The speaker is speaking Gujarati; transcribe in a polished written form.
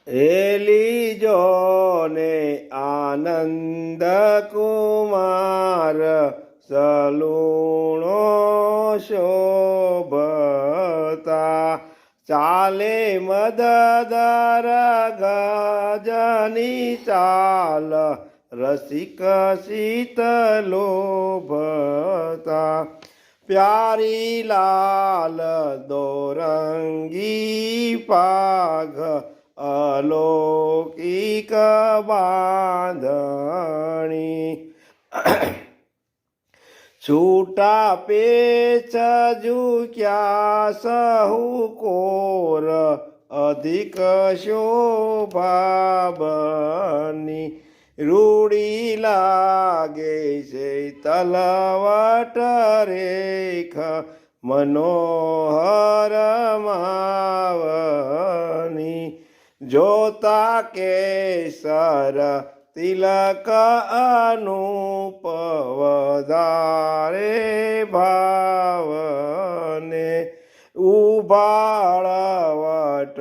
લીજો ને આનંદ કુમાર સલુણો શોભતા ચાલે મદદર ગજની ચાલ રસિક શીતલોભતા પ્યારી લાલ દોરંગી પાઘ અલૌકિક બાંધણી છૂટા પેચ ઝૂક્યા સહુ કોર અધિક શોભા બની રૂડી લાગે છે તલવટ રેખ મનોહર માવની જોતા કેસર તિલક અનુપવદારે ભાવને ઉબાળવટ